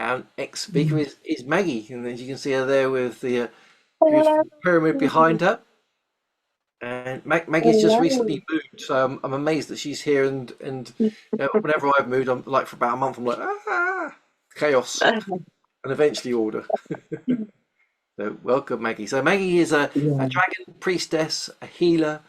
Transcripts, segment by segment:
Our next speaker is Maggie, and as you can see her there with the beautiful pyramid behind her. And Maggie's just Hello. recently moved, so I'm amazed that she's here. And whenever I've moved, I'm like for about a month, I'm like chaos, and eventually order. So welcome, Maggie. So Maggie is a Yeah. dragon priestess, a healer,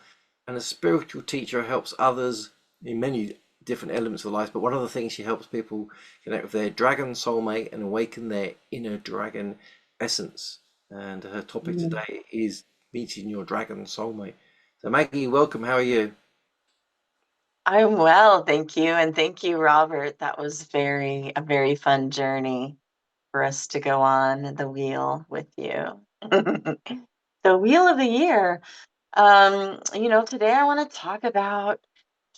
and a spiritual teacher who helps others in many different elements of life. But one of the things she helps people connect with their dragon soulmate and awaken their inner dragon essence. And her topic today is meeting your dragon soulmate. So Maggie, welcome. How are you? I'm well, thank you. And thank you, Robert. That was a very fun journey for us to go on the wheel with you. The wheel of the year. Today I want to talk about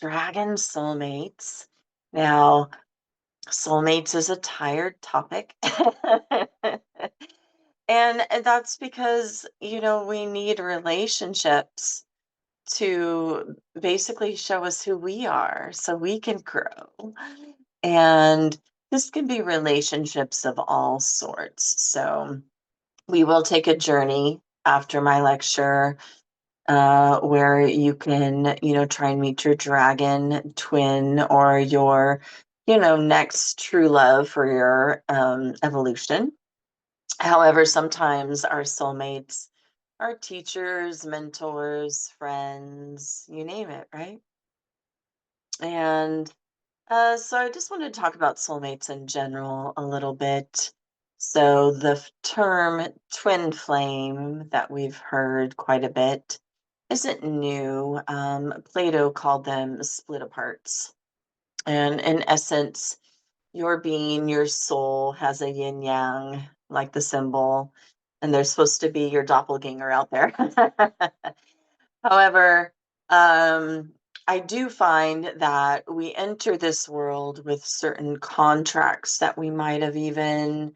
dragon soulmates. Now, soulmates is a tired topic. And that's because, we need relationships to basically show us who we are so we can grow. And this can be relationships of all sorts. So we will take a journey after my lecture where you can, try and meet your dragon twin or your, next true love for your evolution. However, sometimes our soulmates are teachers, mentors, friends, you name it, right? And so I just wanted to talk about soulmates in general a little bit. So the term twin flame that we've heard quite a bit isn't new. Plato called them split aparts. And in essence, your being, your soul has a yin yang, like the symbol, and there's supposed to be your doppelganger out there. However, I do find that we enter this world with certain contracts that we might have even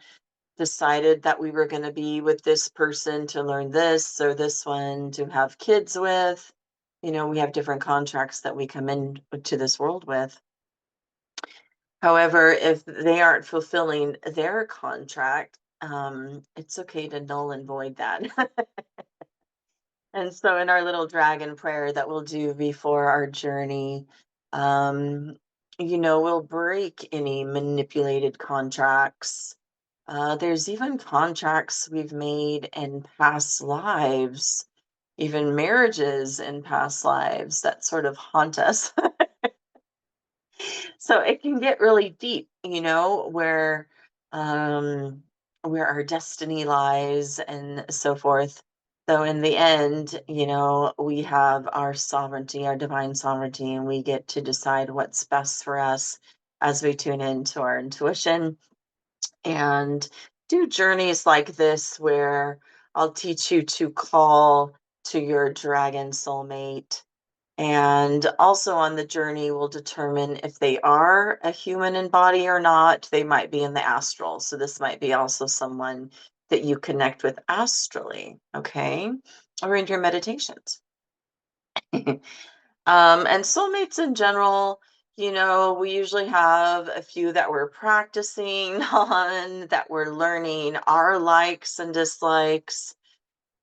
decided that we were going to be with this person to learn this or this one to have kids with. We have different contracts that we come into this world with. However, if they aren't fulfilling their contract, it's okay to null and void that. And so, in our little dragon prayer that we'll do before our journey, um, we'll break any manipulated contracts. There's even contracts we've made in past lives, even marriages in past lives that sort of haunt us. So it can get really deep, um where our destiny lies and so forth. So in the end, we have our sovereignty, our divine sovereignty, and we get to decide what's best for us as we tune into our intuition and do journeys like this where I'll teach you to call to your dragon soulmate, and also on the journey, we'll determine if they are a human in body or not. They might be in the astral. So this might be also someone that you connect with astrally, okay? Or in your meditations. And soulmates in general, we usually have a few that we're practicing on, that we're learning our likes and dislikes.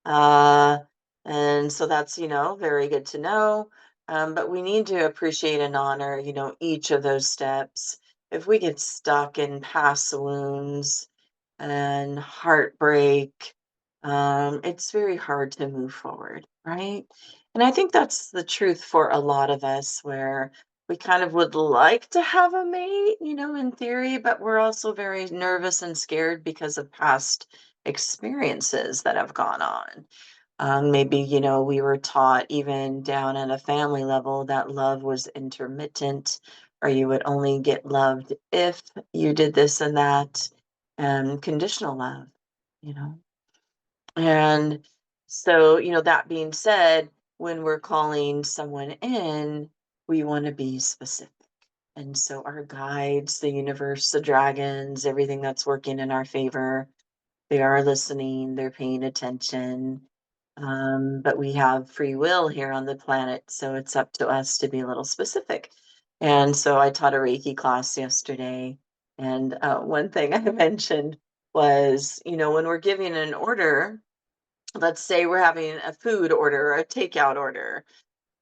Uh, and so that's, very good to know. But we need to appreciate and honor, each of those steps. If we get stuck in past wounds and heartbreak, it's very hard to move forward, right? And I think that's the truth for a lot of us, where we kind of would like to have a mate, in theory, but we're also very nervous and scared because of past experiences that have gone on. Maybe, we were taught even down at a family level that love was intermittent, or you would only get loved if you did this and that, and conditional love, you know. And so, that being said, when we're calling someone in, we want to be specific. And so our guides, the universe, the dragons, everything that's working in our favor, they are listening, they're paying attention. But we have free will here on the planet, so it's up to us to be a little specific. And so I taught a Reiki class yesterday, And one thing I mentioned was, when we're giving an order, let's say we're having a food order or a takeout order,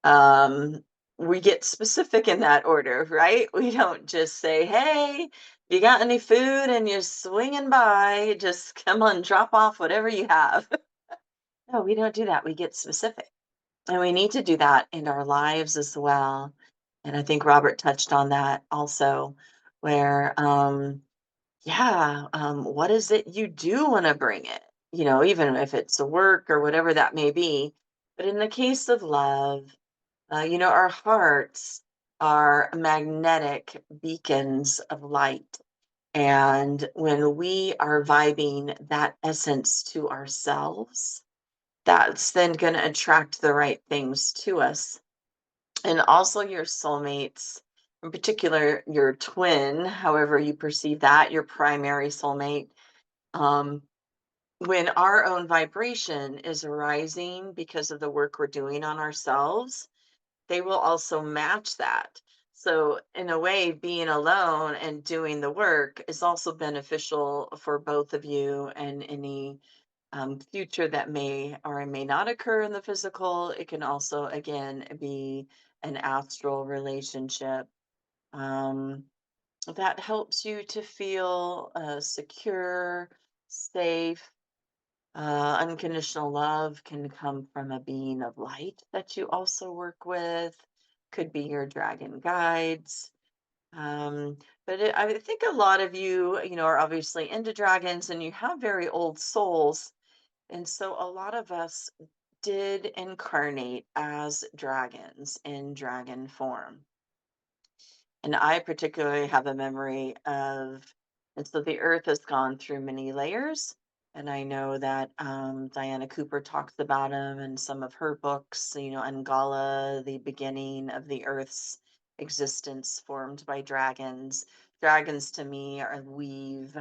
um, we get specific in that order, right? We don't just say, "Hey, you got any food and you're swinging by, just come on, drop off whatever you have." No, we don't do that. We get specific. And we need to do that in our lives as well. And I think Robert touched on that also, where, yeah, what is it you do want to bring it? Even if it's a work or whatever that may be. But in the case of love, our hearts are magnetic beacons of light. And when we are vibing that essence to ourselves, that's then going to attract the right things to us. And also your soulmates, in particular, your twin, however you perceive that, your primary soulmate. Um, when our own vibration is rising because of the work we're doing on ourselves, they will also match that. So, in a way, being alone and doing the work is also beneficial for both of you and any future that may or may not occur in the physical. It can also, again, be an astral relationship um, that helps you to feel secure, safe. Unconditional love can come from a being of light that you also work with, could be your dragon guides. Um, but I think a lot of you, are obviously into dragons and you have very old souls, and so a lot of us did incarnate as dragons in dragon form. And I particularly have a memory of, and so the earth has gone through many layers. And I know that Diana Cooper talks about them in some of her books, Angala, the beginning of the earth's existence formed by dragons. Dragons to me are weave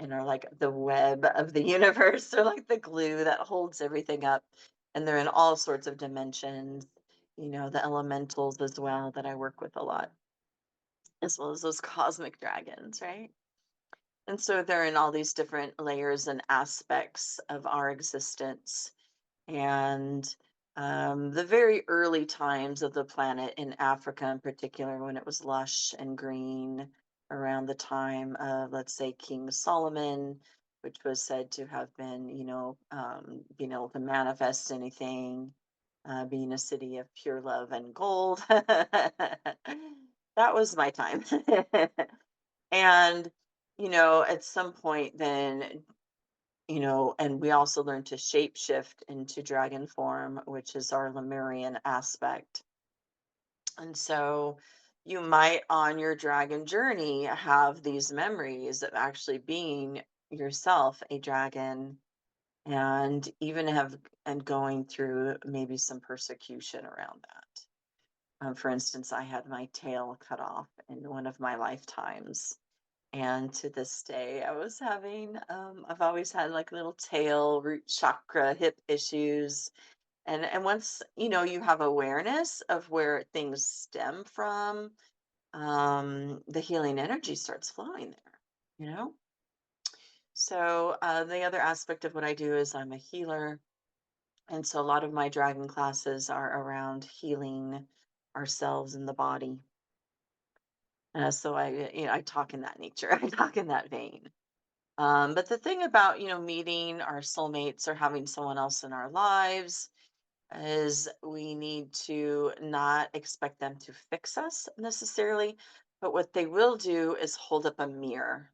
and are like the web of the universe. They're like the glue that holds everything up. And they're in all sorts of dimensions, the elementals as well that I work with a lot, as well as those cosmic dragons, right? And so they're in all these different layers and aspects of our existence. And the very early times of the planet in Africa, in particular, when it was lush and green, around the time of, let's say, King Solomon, which was said to have been, being able to manifest anything, being a city of pure love and gold. That was my time. And, at some point, then and we also learn to shapeshift into dragon form, which is our Lemurian aspect. And so you might, on your dragon journey, have these memories of actually being yourself a dragon and even have and going through maybe some persecution around that. For instance, I had my tail cut off in one of my lifetimes. And to this day, I've always had like little tail, root chakra, hip issues. And once, you have awareness of where things stem from, the healing energy starts flowing there, you know? So the other aspect of what I do is I'm a healer. And so a lot of my dragon classes are around healing ourselves in the body. So I talk in that nature. I talk in that vein. But the thing about, meeting our soulmates or having someone else in our lives is we need to not expect them to fix us necessarily, but what they will do is hold up a mirror.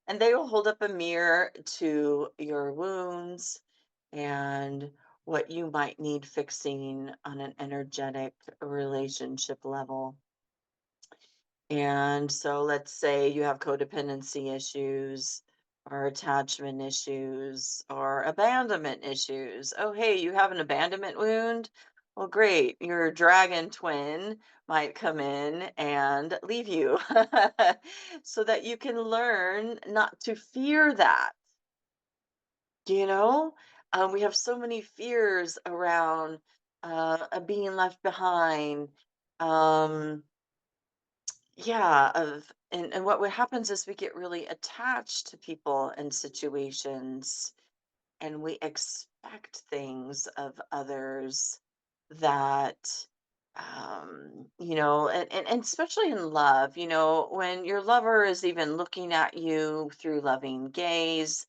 And they will hold up a mirror to your wounds and what you might need fixing on an energetic relationship level. And so let's say you have codependency issues or attachment issues or abandonment issues. Oh, hey, you have an abandonment wound? Well, great. Your dragon twin might come in and leave you so that you can learn not to fear that. You know, we have so many fears around being left behind. Um, yeah, and what happens is we get really attached to people and situations, and we expect things of others that and especially in love, when your lover is even looking at you through loving gaze,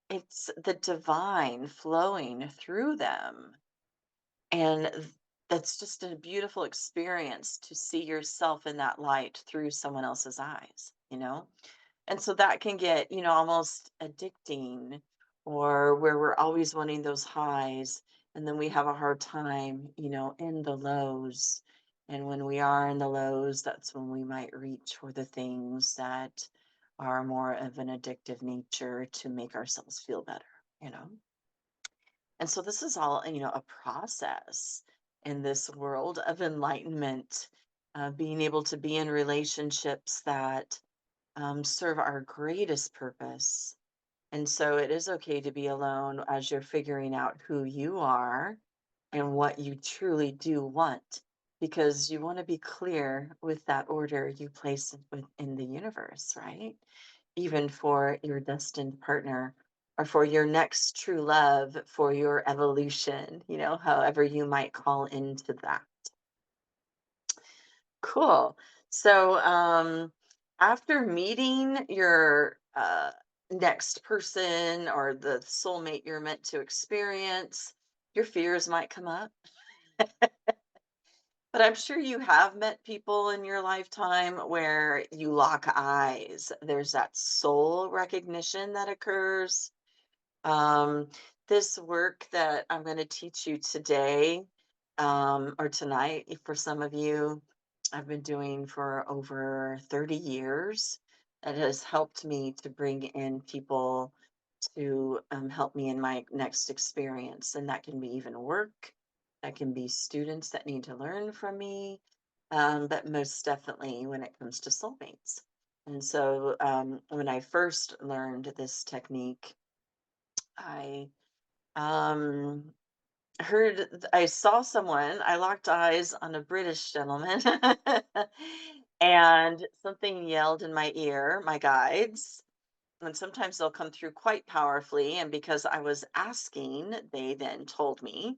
it's the divine flowing through them. And that's just a beautiful experience to see yourself in that light through someone else's eyes. And so that can get, almost addicting, or where we're always wanting those highs. And then we have a hard time, in the lows. And when we are in the lows, that's when we might reach for the things that are more of an addictive nature to make ourselves feel better, you know? And so this is all, a process in this world of enlightenment, being able to be in relationships that serve our greatest purpose. And so it is okay to be alone as you're figuring out who you are and what you truly do want, because you want to be clear with that order you place in the universe, right? Even for your destined partner or for your next true love, for your evolution, however you might call into that. Cool. So, after meeting your next person or the soulmate you're meant to experience, your fears might come up. But I'm sure you have met people in your lifetime where you lock eyes. There's that soul recognition that occurs. Um, this work that I'm going to teach you today, or tonight, for some of you, I've been doing for over 30 years. It has helped me to bring in people to help me in my next experience. And that can be even work, that can be students that need to learn from me, but most definitely when it comes to soulmates. And so when I first learned this technique, I um I saw someone, I locked eyes on a British gentleman, and something yelled in my ear, my guides, and sometimes they'll come through quite powerfully, and because I was asking, they then told me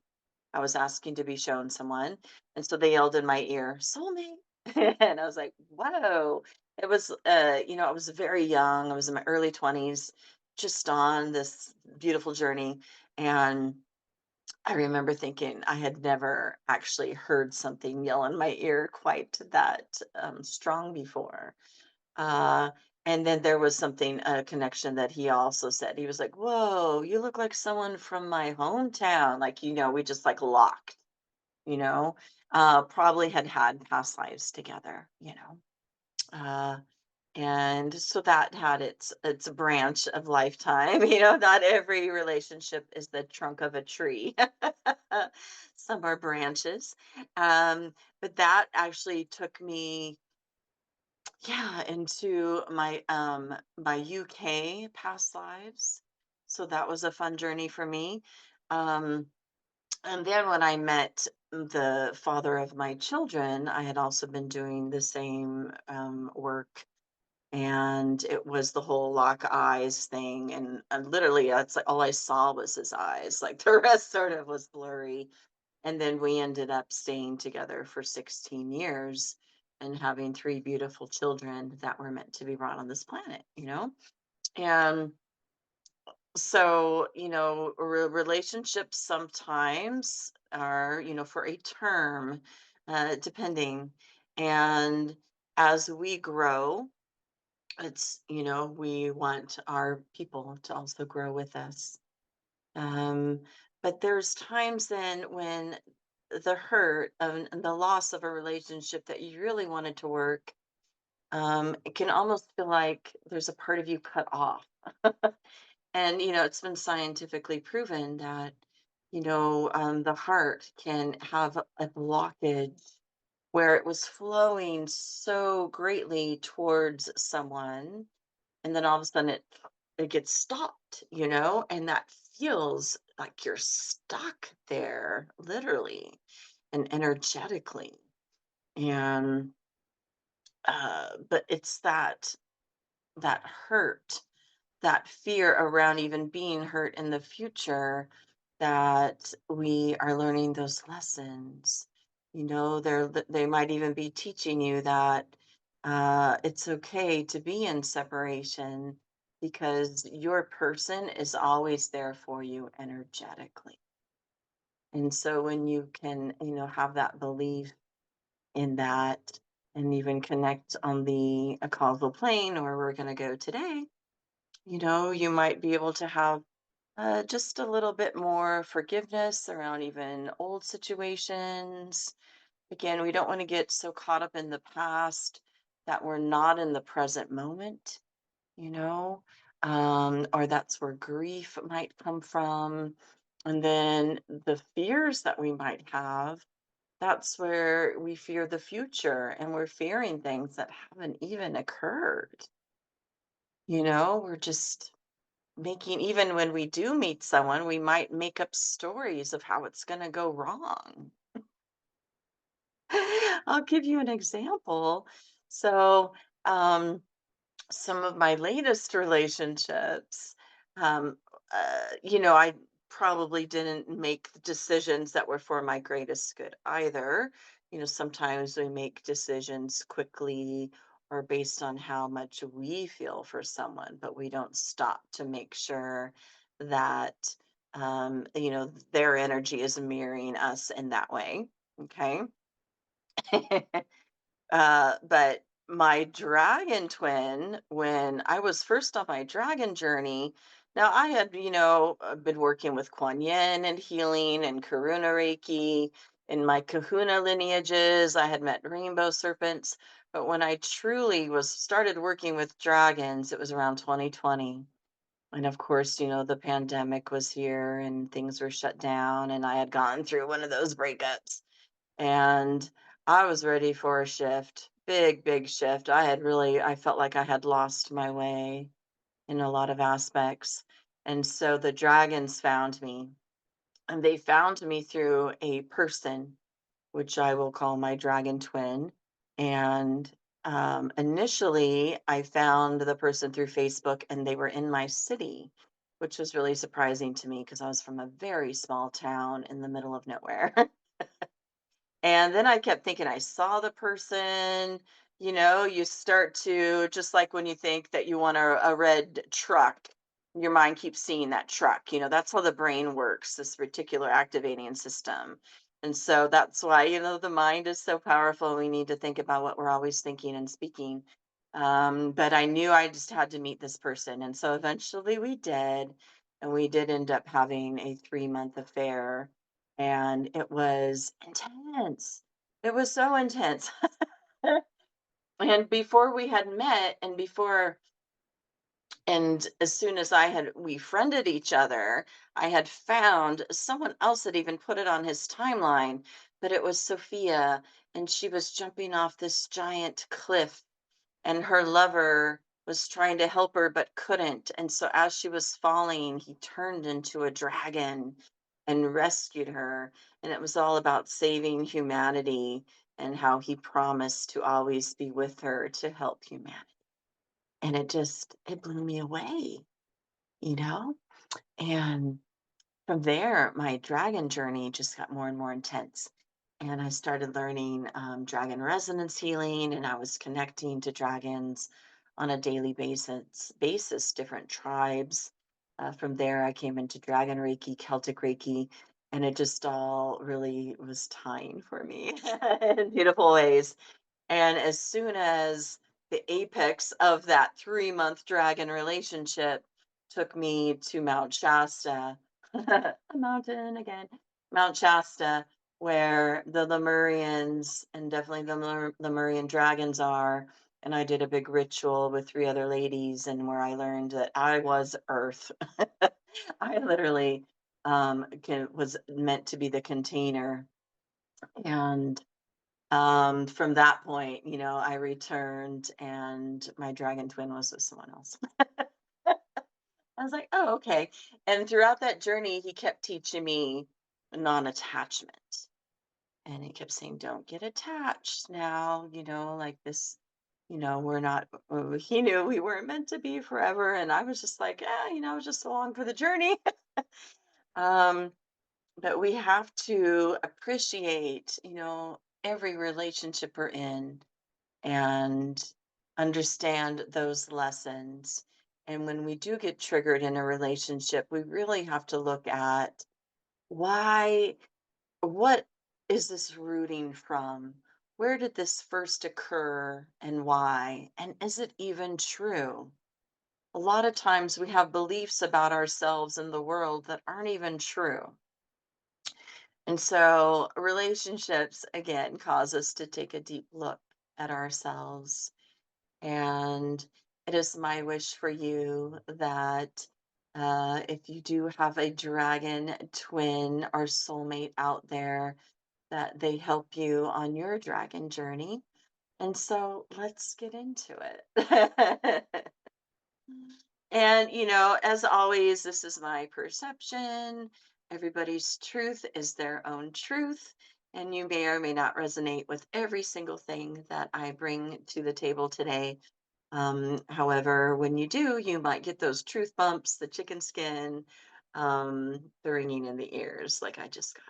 I was asking to be shown someone, and so they yelled in my ear, "Soulmate." And I was like, "Whoa." It was I was very young. I was in my early 20s, just on this beautiful journey, and I remember thinking I had never actually heard something yell in my ear quite that strong before. Uh, and then there was something, a connection that he also said. He was like, "Whoa, you look like someone from my hometown." Like, we just like locked, you know, probably had past lives together. Uh, and so that had its branch of lifetime. Not every relationship is the trunk of a tree. Some are branches. But that actually took me, yeah, into my UK past lives. So that was a fun journey for me. Um and then when I met the father of my children, I had also been doing the same work, and it was the whole lock eyes thing, and literally that's like all I saw was his eyes, like the rest sort of was blurry. And then we ended up staying together for 16 years and having three beautiful children that were meant to be brought on this planet. And so, relationships sometimes are, for a term, depending. And as we grow, we want our people to also grow with us. Um, but there's times then when the hurt and the loss of a relationship that you really wanted to work, it can almost feel like there's a part of you cut off. And, it's been scientifically proven that, the heart can have a blockage where it was flowing so greatly towards someone, and then all of a sudden it gets stopped, and that feels like you're stuck there, literally and energetically. And but it's that hurt, that fear around even being hurt in the future, that we are learning those lessons. They might even be teaching you that it's okay to be in separation because your person is always there for you energetically. And so when you can, have that belief in that and even connect on the a causal plane where we're going to go today, you might be able to have just a little bit more forgiveness around even old situations. Again, we don't want to get so caught up in the past that we're not in the present moment, you know, or that's where grief might come from. And then the fears that we might have, that's where we fear the future and we're fearing things that haven't even occurred. We're just making, even when we do meet someone, we might make up stories of how it's going to go wrong. I'll give you an example. So, um, some of my latest relationships, um, I probably didn't make the decisions that were for my greatest good either. Sometimes we make decisions quickly or based on how much we feel for someone, but we don't stop to make sure that, their energy is mirroring us in that way. Okay. But my dragon twin, when I was first on my dragon journey, now I had, been working with Kuan Yin and healing and Karuna Reiki in my kahuna lineages. I had met rainbow serpents. But when I truly was started working with dragons, it was around 2020. And of course, the pandemic was here and things were shut down, and I had gone through one of those breakups. And I was ready for a shift, big, big shift. I felt like I had lost my way in a lot of aspects. And so the dragons found me, and they found me through a person, which I will call my dragon twin. And initially, I found the person through Facebook, and they were in my city, which was really surprising to me because I was from a very small town in the middle of nowhere. And then I kept thinking I saw the person. You start to, just like when you think that you want a red truck, your mind keeps seeing that truck. That's how the brain works, this particular activating system. And so that's why, the mind is so powerful. We need to think about what we're always thinking and speaking. But I knew I just had to meet this person. And so eventually we did. And we did end up having a 3-month affair, and it was intense. It was so intense. And before we had met, and as soon as we friended each other, I had found someone else that even put it on his timeline, but it was Sophia, and she was jumping off this giant cliff, and her lover was trying to help her but couldn't. And so as she was falling, he turned into a dragon and rescued her. And it was all about saving humanity and how he promised to always be with her to help humanity. And it blew me away, you know? And from there, my dragon journey just got more and more intense. And I started learning dragon resonance healing, and I was connecting to dragons on a daily basis, different tribes. From there, I came into Dragon Reiki, Celtic Reiki, and it just all really was tying for me in beautiful ways. And as soon as the apex of that 3-month dragon relationship took me to Mount Shasta, a mountain again, Mount Shasta, where the Lemurians and definitely the Lemurian dragons are. And I did a big ritual with 3 other ladies, and where I learned that I was Earth. I literally was meant to be the container. And from that point, I returned, and my dragon twin was with someone else. I was like, oh, okay. And throughout that journey, he kept teaching me non-attachment. And he kept saying, don't get attached now, like this. we're not, he knew we weren't meant to be forever. And I was just like, just along for the journey. um, but we have to appreciate, every relationship we're in and understand those lessons. And when we do get triggered in a relationship, we really have to look at why, what is this rooting from? Where did this first occur and why? And is it even true? A lot of times we have beliefs about ourselves and the world that aren't even true. And so relationships, again, cause us to take a deep look at ourselves. And it is my wish for you that if you do have a dragon twin or soulmate out there, that they help you on your dragon journey. And so let's get into it. And, as always, this is my perception. Everybody's truth is their own truth. And you may or may not resonate with every single thing that I bring to the table today. However, when you do, you might get those truth bumps, the chicken skin, the ringing in the ears, like I just got.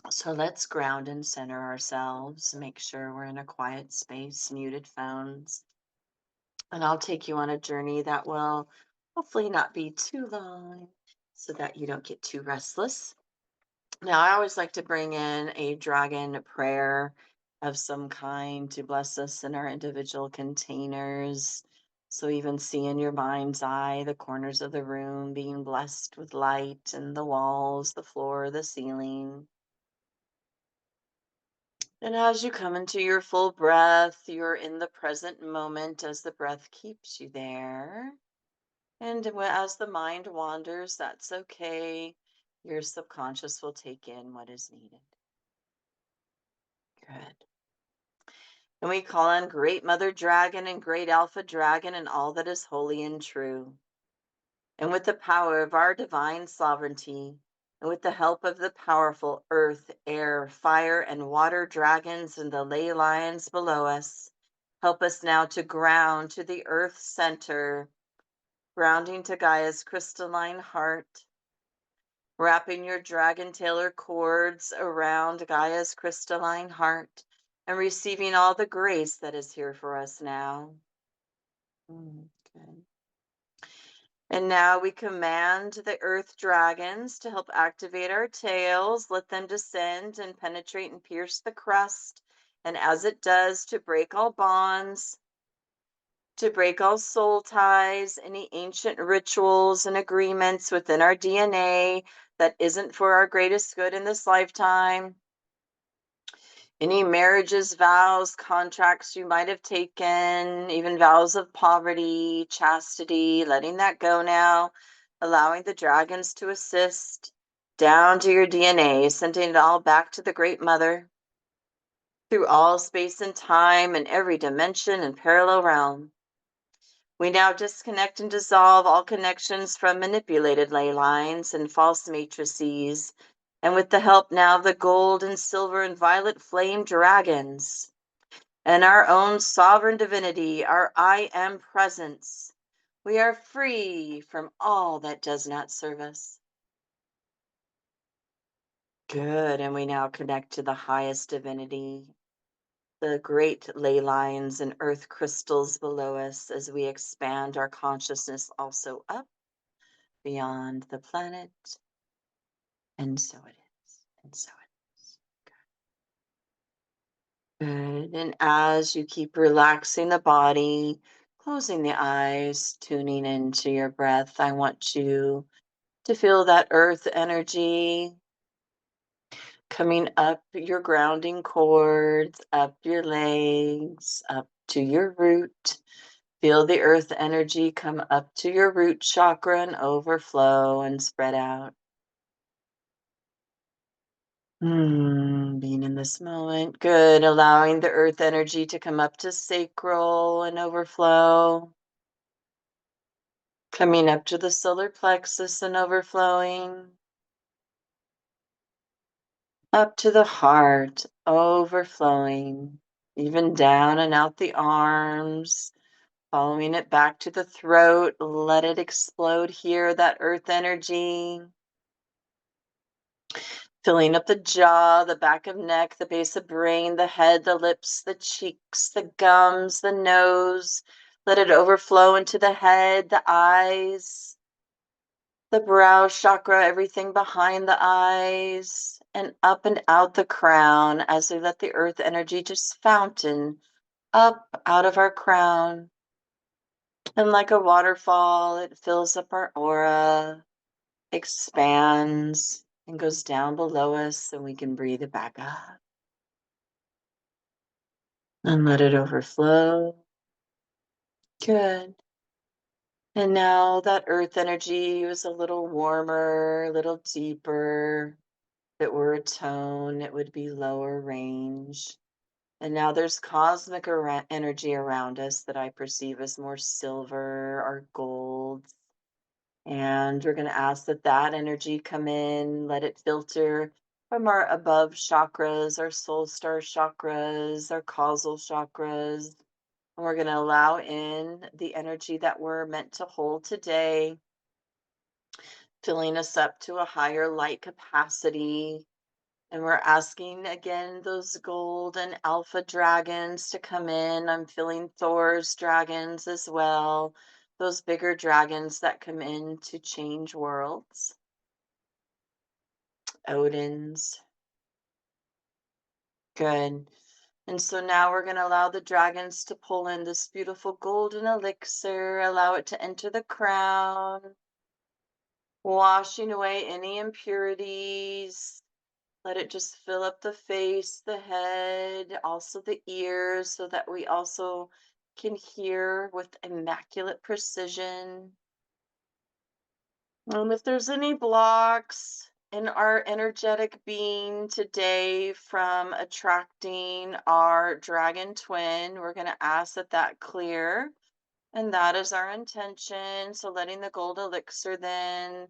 So let's ground and center ourselves, make sure we're in a quiet space, muted phones. And I'll take you on a journey that will hopefully not be too long so that you don't get too restless. Now, I always like to bring in a dragon prayer of some kind to bless us in our individual containers. So, even see in your mind's eye the corners of the room being blessed with light and the walls, the floor, the ceiling. And as you come into your full breath, you're in the present moment as the breath keeps you there. And as the mind wanders, that's okay. Your subconscious will take in what is needed. Good. And we call on Great Mother Dragon and Great Alpha Dragon and all that is holy and true. And with the power of our divine sovereignty, and with the help of the powerful earth, air, fire, and water dragons and the ley lines below us, help us now to ground to the earth center, grounding to Gaia's crystalline heart, wrapping your dragon tailor cords around Gaia's crystalline heart and receiving all the grace that is here for us now. Okay. And now we command the earth dragons to help activate our tails, let them descend and penetrate and pierce the crust. And as it does, to break all bonds, to break all soul ties, any ancient rituals and agreements within our DNA that isn't for our greatest good in this lifetime. Any marriages, vows, contracts you might have taken, even vows of poverty, chastity, letting that go now, allowing the dragons to assist down to your DNA, sending it all back to the Great Mother through all space and time and every dimension and parallel realm. We now disconnect and dissolve all connections from manipulated ley lines and false matrices, and with the help now of the gold and silver and violet flame dragons and our own sovereign divinity, our I am presence, we are free from all that does not serve us. Good, and we now connect to the highest divinity, the great ley lines and earth crystals below us as we expand our consciousness also up beyond the planet. And so it is. And so it is. Good. And as you keep relaxing the body, closing the eyes, tuning into your breath, I want you to feel that earth energy coming up your grounding cords, up your legs, up to your root. Feel the earth energy come up to your root chakra and overflow and spread out. Being in this moment. Good. Allowing the earth energy to come up to sacral and overflow. Coming up to the solar plexus and overflowing. up to the heart, overflowing, even down and out the arms, following it back to the throat. Let it explode here, that earth energy. Filling up the jaw, the back of neck, the base of brain, the head, the lips, the cheeks, the gums, the nose. Let it overflow into the head, the eyes, the brow chakra, everything behind the eyes, and up and out the crown as we let the earth energy just fountain up out of our crown. And like a waterfall, it fills up our aura, expands, and goes down below us, and we can breathe it back up. And let it overflow. Good. And now that earth energy was a little warmer, a little deeper. If it were a tone, it would be lower range. And now there's cosmic energy around us that I perceive as more silver or gold. And we're going to ask that that energy come in, let it filter from our above chakras, our soul star chakras, our causal chakras. And we're going to allow in the energy that we're meant to hold today, filling us up to a higher light capacity. And we're asking again those golden alpha dragons to come in. I'm feeling Thor's dragons as well, those bigger dragons that come in to change worlds. Odin's. Good. And so now we're going to allow the dragons to pull in this beautiful golden elixir, allow it to enter the crown, washing away any impurities. Let it just fill up the face, the head, also the ears, so that we also can hear with immaculate precision. And if there's any blocks in our energetic being today from attracting our dragon twin, we're going to ask that that clear. And that is our intention. So letting the gold elixir then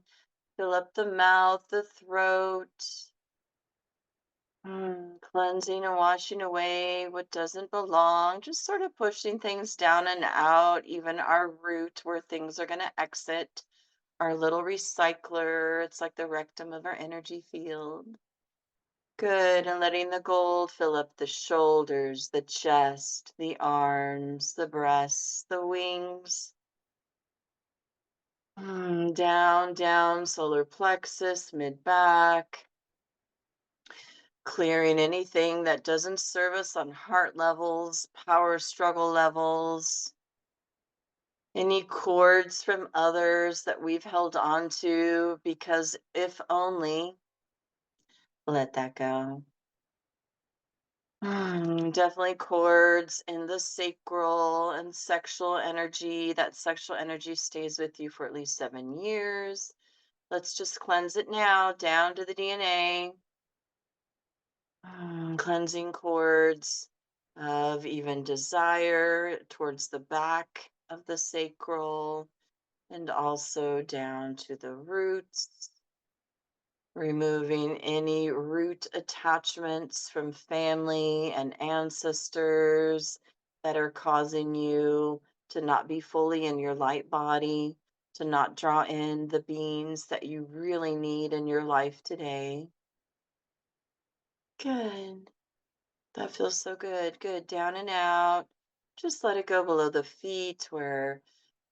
fill up the mouth, the throat, cleansing and washing away what doesn't belong, just sort of pushing things down and out, even our root where things are going to exit, our little recycler. It's like the rectum of our energy field. Good. And letting the gold fill up the shoulders, the chest, the arms, the breasts, the wings. Down, down, solar plexus, mid back. Clearing anything that doesn't serve us on heart levels, power struggle levels, any cords from others that we've held on to because if only, let that go. Definitely cords in the sacral and sexual energy. That sexual energy stays with you for at least 7 years. Let's just cleanse it now down to the DNA. Cleansing cords of even desire towards the back of the sacral and also down to the roots, removing any root attachments from family and ancestors that are causing you to not be fully in your light body, to not draw in the beings that you really need in your life today. Good. That feels so good. Good. Down and out. Just let it go below the feet where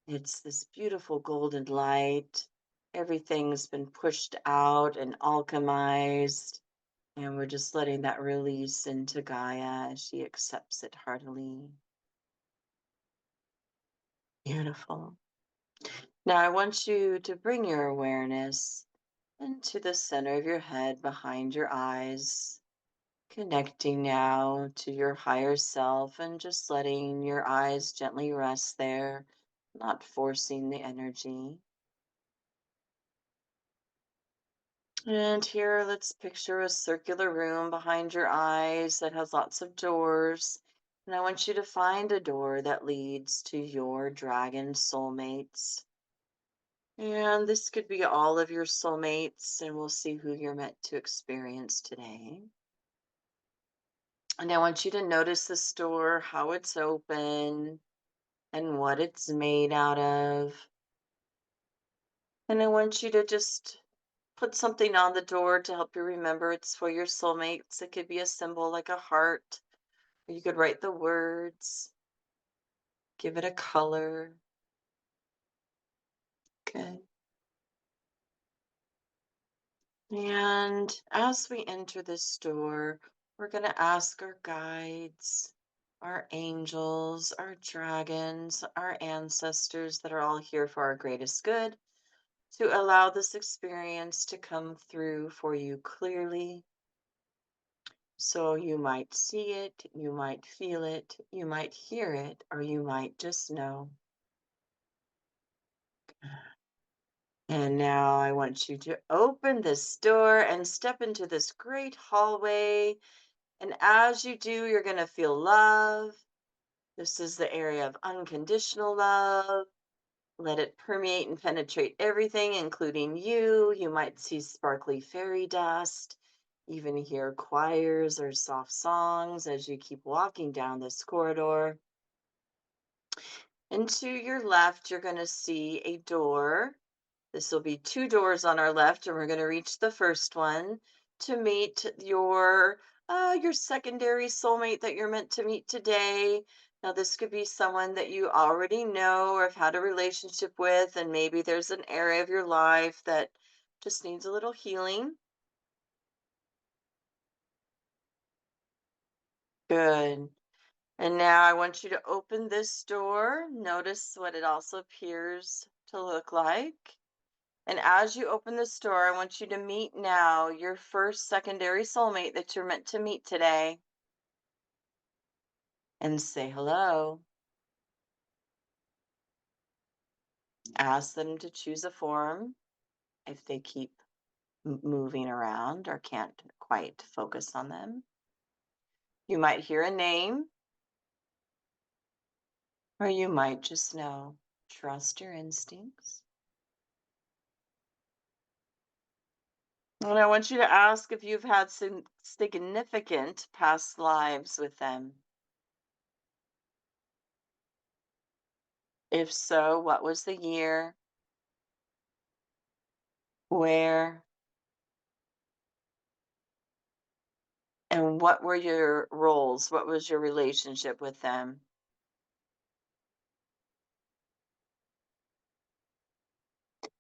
it's this beautiful golden light. Everything's been pushed out and alchemized. And we're just letting that release into Gaia as she accepts it heartily. Beautiful. Now I want you to bring your awareness into the center of your head behind your eyes. Connecting now to your higher self and just letting your eyes gently rest there, not forcing the energy. And here, let's picture a circular room behind your eyes that has lots of doors. And I want you to find a door that leads to your dragon soulmates. And this could be all of your soulmates, and we'll see who you're meant to experience today. And I want you to notice the store, how it's open, and what it's made out of. And I want you to just put something on the door to help you remember it's for your soulmates. It could be a symbol like a heart, or you could write the words, give it a color. Okay. And as we enter this door, we're going to ask our guides, our angels, our dragons, our ancestors that are all here for our greatest good to allow this experience to come through for you clearly. So you might see it, you might feel it, you might hear it, or you might just know. And now I want you to open this door and step into this great hallway. And as you do, you're going to feel love. This is the area of unconditional love. Let it permeate and penetrate everything, including you. You might see sparkly fairy dust, even hear choirs or soft songs as you keep walking down this corridor. And to your left, you're going to see a door. This will be two doors on our left, and we're going to reach the first one to meet your secondary soulmate that you're meant to meet today. Now, this could be someone that you already know or have had a relationship with, and maybe there's an area of your life that just needs a little healing. Good. And now I want you to open this door. Notice what it also appears to look like. And as you open this door, I want you to meet now your first secondary soulmate that you're meant to meet today and say hello. Ask them to choose a form if they keep moving around or can't quite focus on them. You might hear a name, or you might just know. Trust your instincts. And I want you to ask if you've had some significant past lives with them. If so, what was the year? Where? And what were your roles? What was your relationship with them?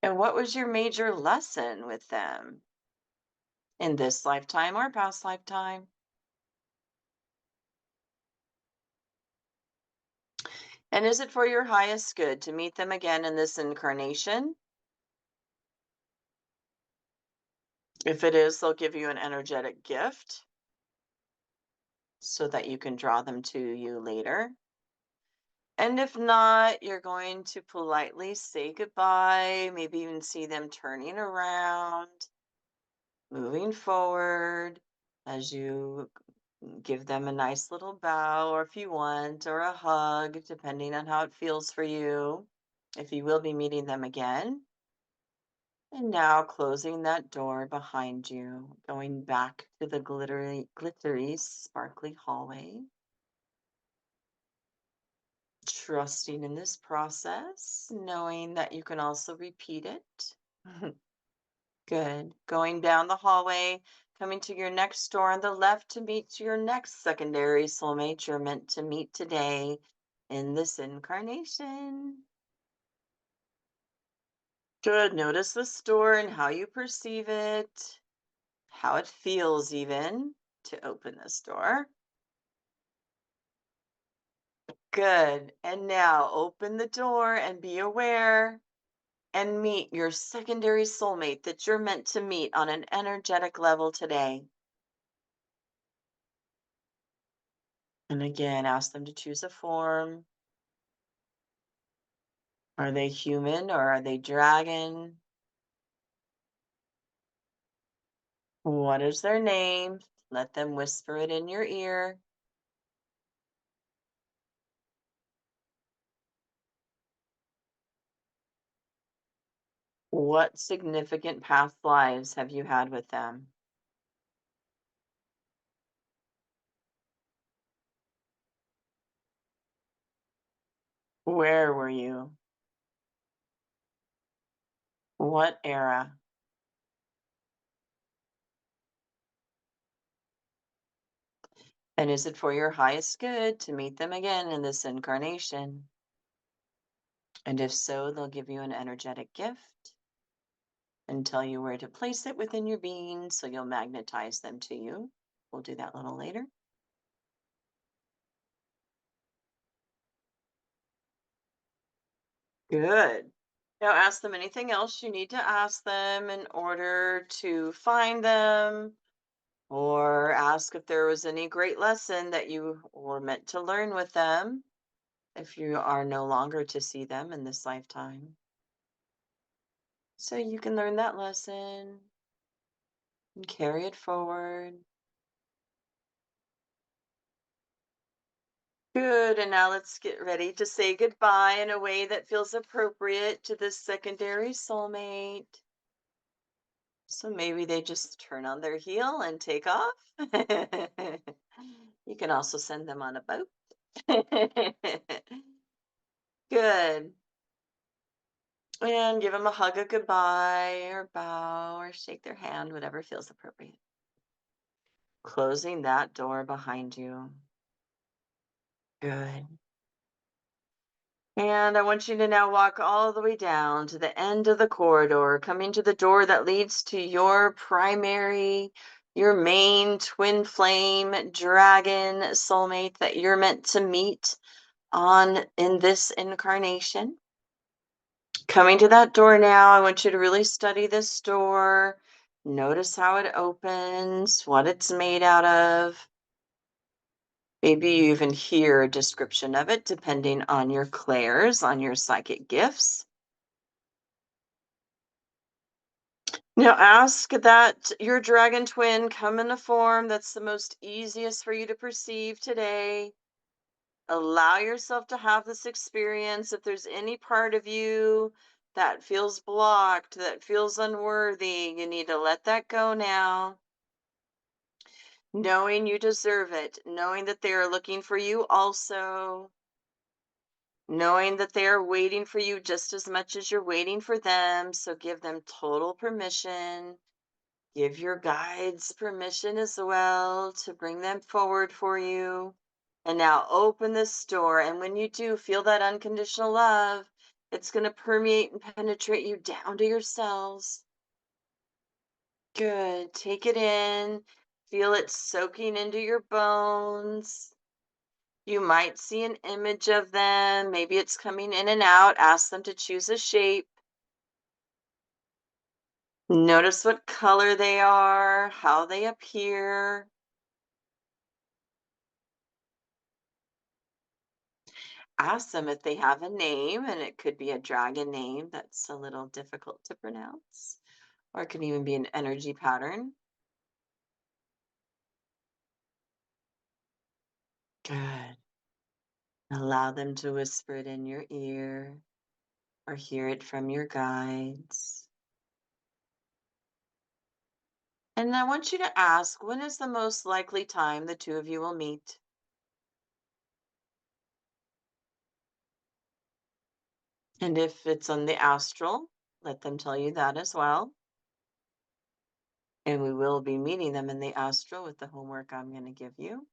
And what was your major lesson with them in this lifetime or past lifetime? And is it for your highest good to meet them again in this incarnation? If it is, they'll give you an energetic gift so that you can draw them to you later. And if not, you're going to politely say goodbye, maybe even see them turning around, moving forward as you give them a nice little bow, or if you want, or a hug, depending on how it feels for you, if you will be meeting them again. And now closing that door behind you, going back to the glittery, sparkly hallway. Trusting in this process, knowing that you can also repeat it. Good. Going down the hallway, coming to your next door on the left to meet your next secondary soulmate you're meant to meet today in this incarnation. Good. Notice the store and how you perceive it, how it feels even to open this door. Good. And now open the door and be aware and meet your secondary soulmate that you're meant to meet on an energetic level today. And again, ask them to choose a form. Are they human or are they dragon? What is their name? Let them whisper it in your ear. What significant past lives have you had with them? Where were you? What era? And is it for your highest good to meet them again in this incarnation? And if so, they'll give you an energetic gift and tell you where to place it within your being so you'll magnetize them to you. We'll do that a little later. Good. Now ask them anything else you need to ask them in order to find them, or ask if there was any great lesson that you were meant to learn with them if you are no longer to see them in this lifetime. So you can learn that lesson and carry it forward. Good. And now let's get ready to say goodbye in a way that feels appropriate to this secondary soulmate. So maybe they just turn on their heel and take off. You can also send them on a boat. Good. And give them a hug of goodbye or bow or shake their hand, whatever feels appropriate. Closing that door behind you. Good. And I want you to now walk all the way down to the end of the corridor, coming to the door that leads to your primary, your main twin flame dragon soulmate that you're meant to meet on in this incarnation. Coming to that door now, I want you to really study this door. Notice how it opens, what it's made out of. Maybe you even hear a description of it, depending on your clairs, on your psychic gifts. Now ask that your dragon twin come in a form that's the most easiest for you to perceive today. Allow yourself to have this experience. If there's any part of you that feels blocked, that feels unworthy, you need to let that go now. Knowing you deserve it, knowing that they are looking for you also, knowing that they are waiting for you just as much as you're waiting for them. So give them total permission. Give your guides permission as well to bring them forward for you. And now open this door. And when you do feel that unconditional love, it's going to permeate and penetrate you down to your cells. Good. Take it in. Feel it soaking into your bones. You might see an image of them. Maybe it's coming in and out. Ask them to choose a shape. Notice what color they are, how they appear. Ask them if they have a name, and it could be a dragon name that's a little difficult to pronounce, or it can even be an energy pattern. Good. Allow them to whisper it in your ear or hear it from your guides. And I want you to ask, when is the most likely time the two of you will meet? And if it's on the astral, let them tell you that as well. And we will be meeting them in the astral with the homework I'm going to give you.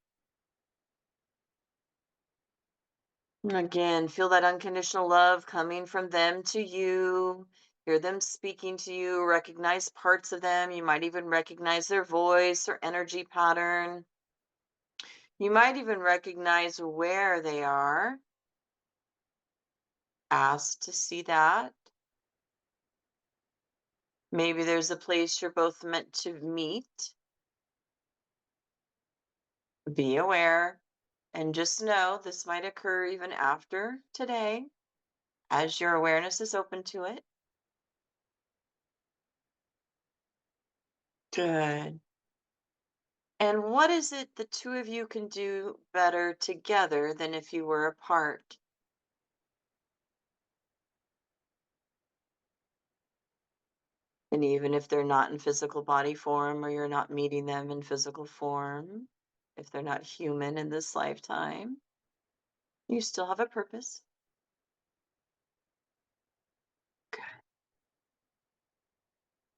And again, feel that unconditional love coming from them to you. Hear them speaking to you. Recognize parts of them. You might even recognize their voice or energy pattern. You might even recognize where they are. Ask to see that. Maybe there's a place you're both meant to meet. Be aware and just know this might occur even after today as your awareness is open to it. Good. And what is it the two of you can do better together than if you were apart? And even if they're not in physical body form or you're not meeting them in physical form, if they're not human in this lifetime, you still have a purpose. Good.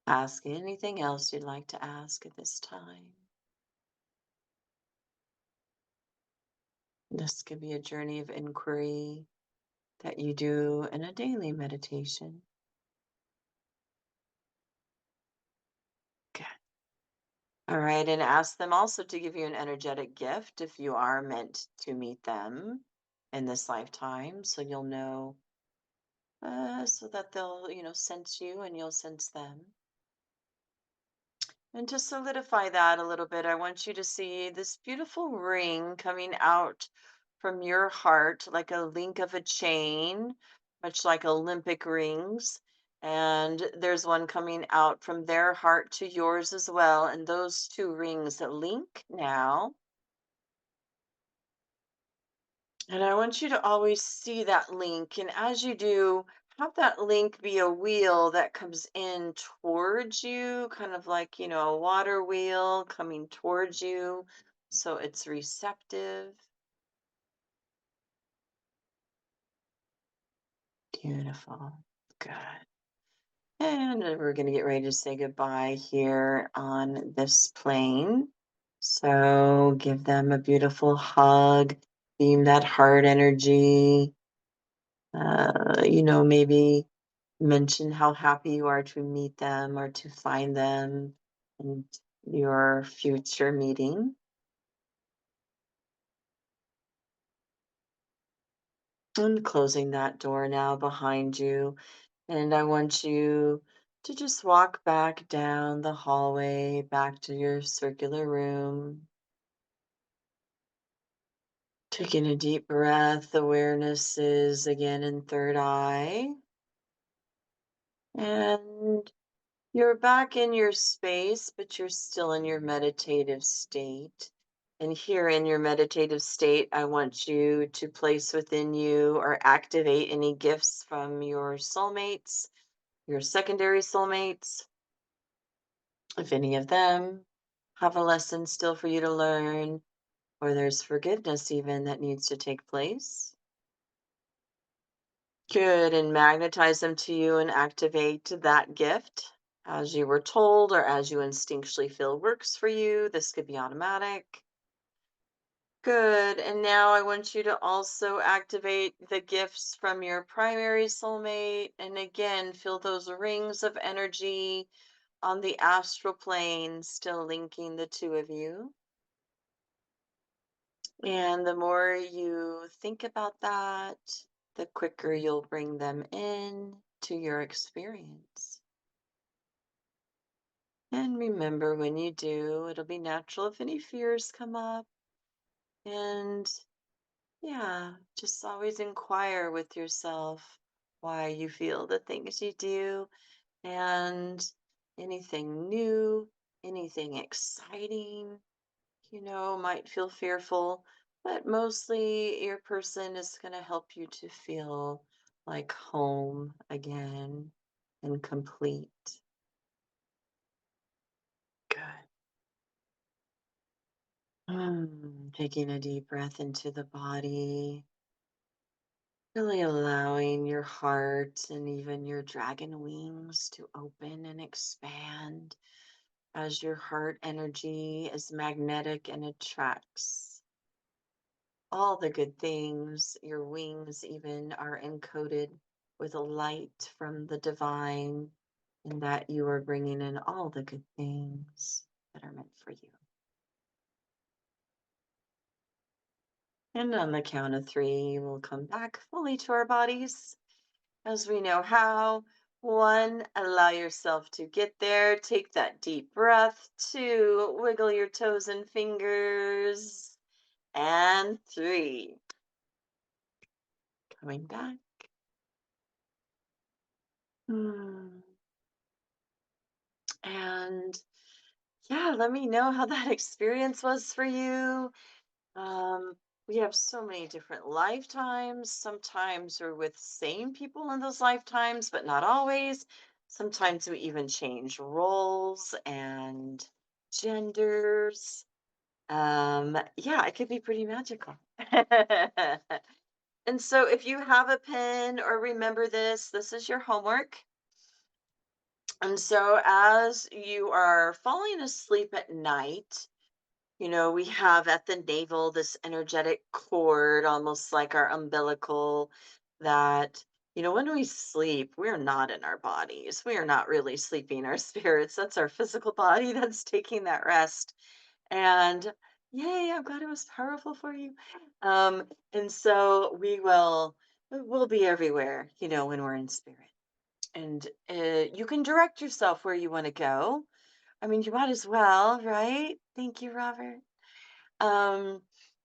Ask anything else you'd like to ask at this time. This could be a journey of inquiry that you do in a daily meditation. Good. All right, and ask them also to give you an energetic gift if you are meant to meet them in this lifetime, so you'll know, so that they'll, sense you and you'll sense them. And to solidify that a little bit, I want you to see this beautiful ring coming out from your heart, like a link of a chain, much like Olympic rings. And there's one coming out from their heart to yours as well. And those two rings that link now. And I want you to always see that link. And as you do, have that link be a wheel that comes in towards you, kind of like, a water wheel coming towards you. So it's receptive. Beautiful. Good. And then we're going to get ready to say goodbye here on this plane. So give them a beautiful hug, beam that heart energy. Maybe mention how happy you are to meet them or to find them in your future meeting. And closing that door now behind you. And I want you to just walk back down the hallway, back to your circular room. Taking a deep breath, awareness is again in third eye. And you're back in your space, but you're still in your meditative state. And here in your meditative state, I want you to place within you or activate any gifts from your soulmates, your secondary soulmates, if any of them have a lesson still for you to learn, or there's forgiveness even that needs to take place. Good, and magnetize them to you and activate that gift as you were told or as you instinctually feel works for you. This could be automatic. Good, and now I want you to also activate the gifts from your primary soulmate. And again, feel those rings of energy on the astral plane, still linking the two of you. And the more you think about that, the quicker you'll bring them in to your experience. And remember, when you do, it'll be natural if any fears come up. And yeah, just always inquire with yourself why you feel the things you do and anything new, anything exciting, might feel fearful, but mostly your person is going to help you to feel like home again and complete. Good. Taking a deep breath into the body, really allowing your heart and even your dragon wings to open and expand as your heart energy is magnetic and attracts all the good things. Your wings even are encoded with a light from the divine, and that you are bringing in all the good things that are meant for you. And on the count of three, we'll come back fully to our bodies as we know how. One, allow yourself to get there. Take that deep breath. Two, wiggle your toes and fingers. And three, coming back. Hmm. And yeah, let me know how that experience was for you. Um, we have so many different lifetimes. Sometimes we're with same people in those lifetimes, but not always. Sometimes we even change roles and genders. Yeah, it could be pretty magical. And so if you have a pen or remember this, this is your homework. And so as you are falling asleep at night, we have at the navel this energetic cord, almost like our umbilical, that, when we sleep, we're not in our bodies. We are not really sleeping our spirits. That's our physical body that's taking that rest. And yay, I'm glad it was powerful for you. And so we'll be everywhere, when we're in spirit. And you can direct yourself where you want to go. I mean, you might as well, right? Thank you, Robert. Um,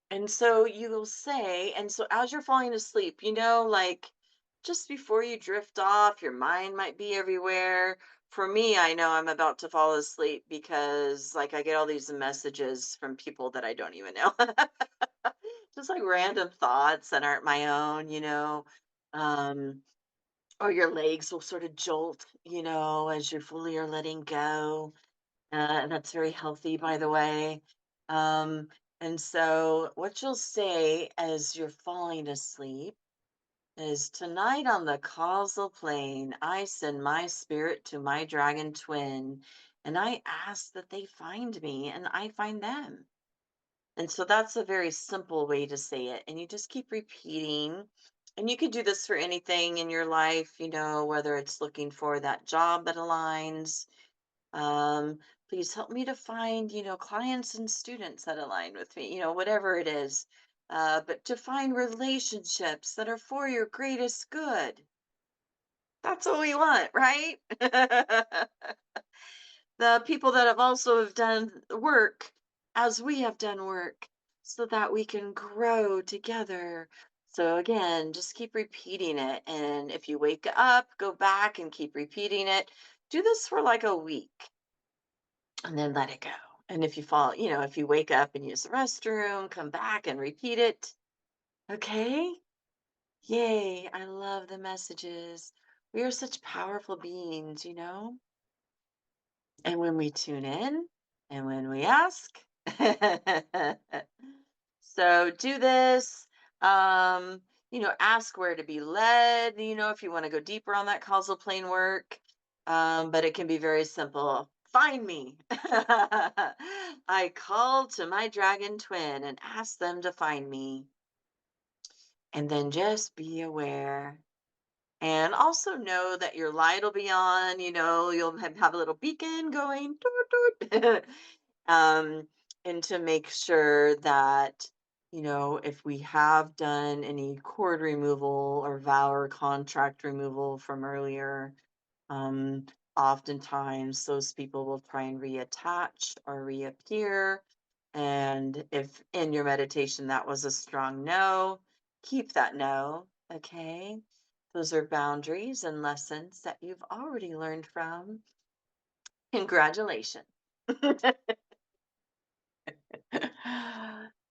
and so you'll say, and so as you're falling asleep, like just before you drift off, your mind might be everywhere. For me, I know I'm about to fall asleep because like I get all these messages from people that I don't even know. Just like random thoughts that aren't my own, Um, or your legs will sort of jolt, as you fully are letting go. That's very healthy, by the way. Um, and so, what you'll say as you're falling asleep is tonight on the causal plane, I send my spirit to my dragon twin, and I ask that they find me and I find them. And so, that's a very simple way to say it. And you just keep repeating. And you could do this for anything in your life, whether it's looking for that job that aligns, um, please help me to find, clients and students that align with me, whatever it is. But to find relationships that are for your greatest good. That's what we want, right? The people that have also have done work as we have done work so that we can grow together. So again, just keep repeating it. And if you wake up, go back and keep repeating it. Do this for like a week and then let it go. And if you fall, if you wake up and use the restroom, come back and repeat it. Okay. Yay. I love the messages. We are such powerful beings. And when we tune in and when we ask, so do this. Ask where to be led, if you want to go deeper on that causal plane work. But it can be very simple. Find me. I call to my dragon twin and ask them to find me. And then just be aware. And also know that your light will be on, you'll have a little beacon going, toot, toot. um, and to make sure that, if we have done any cord removal or vow or contract removal from earlier, um, oftentimes those people will try and reattach or reappear. And if in your meditation that was a strong no, keep that no, okay? Those are boundaries and lessons that you've already learned from. Congratulations.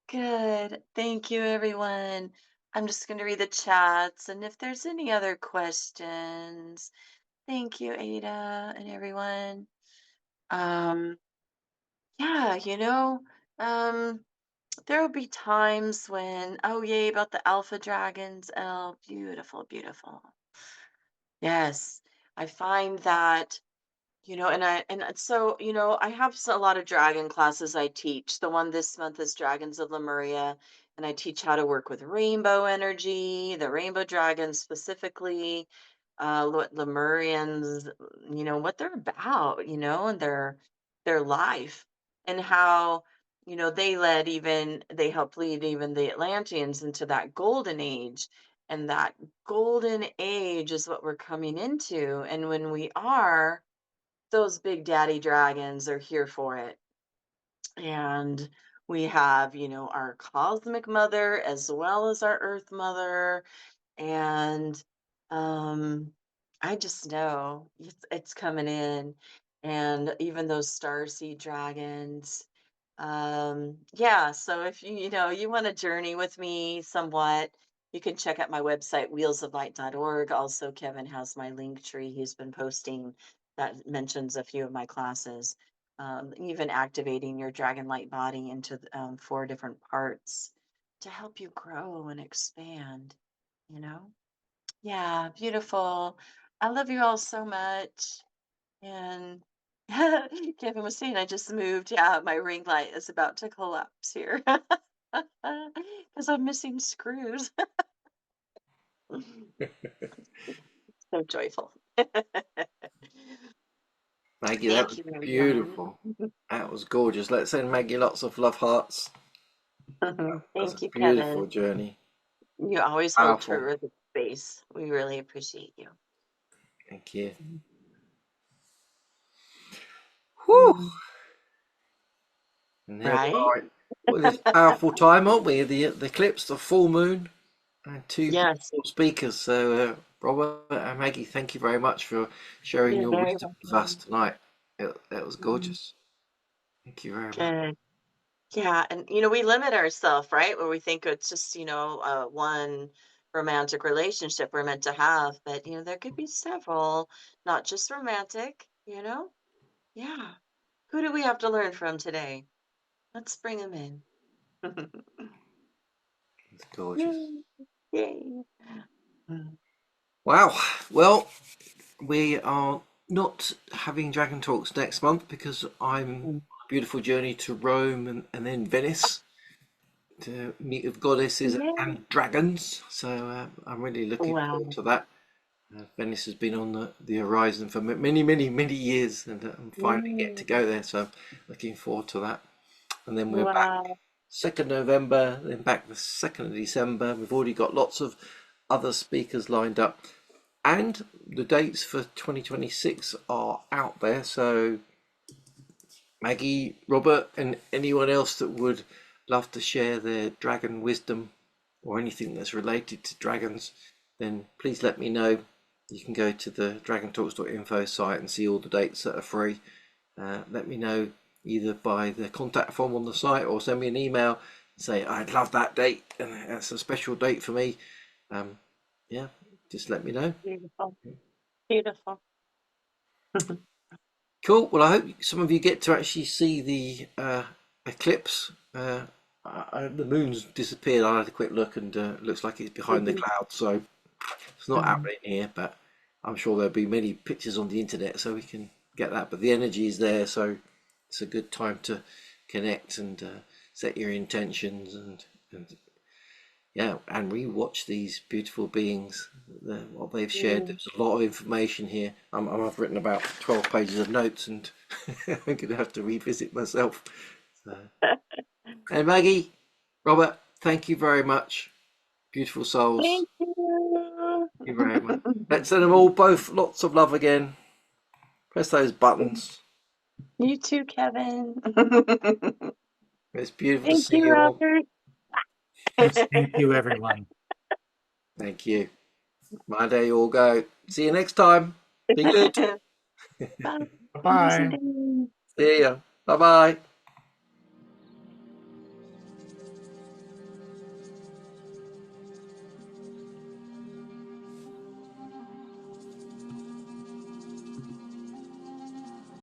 Good. Thank you, everyone. I'm just going to read the chats. And if there's any other questions, thank you, Ada and everyone. Um, yeah, um, there will be times when, oh, yay, about the alpha dragons. Oh, beautiful, beautiful. Yes, I find that. So, I have a lot of dragon classes I teach. The one this month is Dragons of Lemuria, and I teach how to work with rainbow energy, the rainbow dragons specifically, what Lemurians, what they're about, and their life and how, they helped lead even the Atlanteans into that golden age. And that golden age is what we're coming into. And when we are, those big daddy dragons are here for it. And we have, our cosmic mother as well as our earth mother. And um, I just know it's coming in. And even those starseed dragons. Yeah, so if you want to journey with me somewhat, you can check out my website, wheelsoflight.org. Also, Kevin has my link tree he's been posting that mentions a few of my classes. Even activating your dragon light body into 4 different parts to help you grow and expand, you know? Yeah, beautiful. I love you all so much. And Kevin was saying I just moved. Yeah, my ring light is about to collapse here because I'm missing screws. So joyful. Maggie, that Thank was you, everyone. beautiful. That was gorgeous. Let's send Maggie lots of love hearts. That's a Thank you, beautiful Kevin. journey. You always hold Powerful. true to the space. We really appreciate you. Thank you. Whew. Mhm. And here we Right? are. Well, this powerful time, aren't we? The eclipse, the full moon, and 2 Yes, beautiful speakers. So, Robert and Maggie, thank you very much for sharing you're your very wisdom with us welcome. tonight. It was Mhm. gorgeous. Thank you very much. Good. Yeah, and we limit ourselves, right? Where we think it's just, one romantic relationship we're meant to have, but there could be several, not just romantic. Yeah. Who do we have to learn from today? Let's bring them in. It's gorgeous. Yay. Yay. Mm, Wow. Well, we are not having Dragon Talks next month because I'm on mm. a beautiful journey to Rome and then Venice to meet with goddesses Yay. and dragons. So I'm really looking forward Wow. to that. Venice has been on the horizon for many, many, many years, and I'm finally getting to Yay. go there. So I'm looking forward to that. And then we're back Wow. 2nd November, then back the 2nd of December. We've already got lots of other speakers lined up. And the dates for 2026 are out there. So Maggie, Robert, and anyone else that would love to share their dragon wisdom or anything that's related to dragons, then please let me know. You can go to the dragontalks.info site and see all the dates that are free. Let me know either by the contact form on the site or send me an email and say, I'd love that date and that's a special date for me. Yeah, just let me know. Beautiful. Beautiful. Cool. Well, I hope some of you get to actually see the eclipse. The moon's disappeared. I had a quick look, and it looks like it's behind the Mhm. clouds, so it's not Mhm. happening here. But I'm sure there'll be many pictures on the internet, so we can get that. But the energy is there, so it's a good time to connect and set your intentions and yeah, and re-watch these beautiful beings, what they've shared. Mm. There's a lot of information here. I've written about 12 pages of notes, and I'm going to have to revisit myself. So, and Maggie, Robert, thank you very much. Beautiful souls. Thank you. Thank you very much. Let's send them all both lots of love again. Press those buttons. You too, Kevin. It's beautiful to Thank see you, you all. Robert. Yes, thank you, everyone. Thank you. My day all go. See you next time. Be good. Bye. Have a Bye-bye. day. See ya. Bye bye.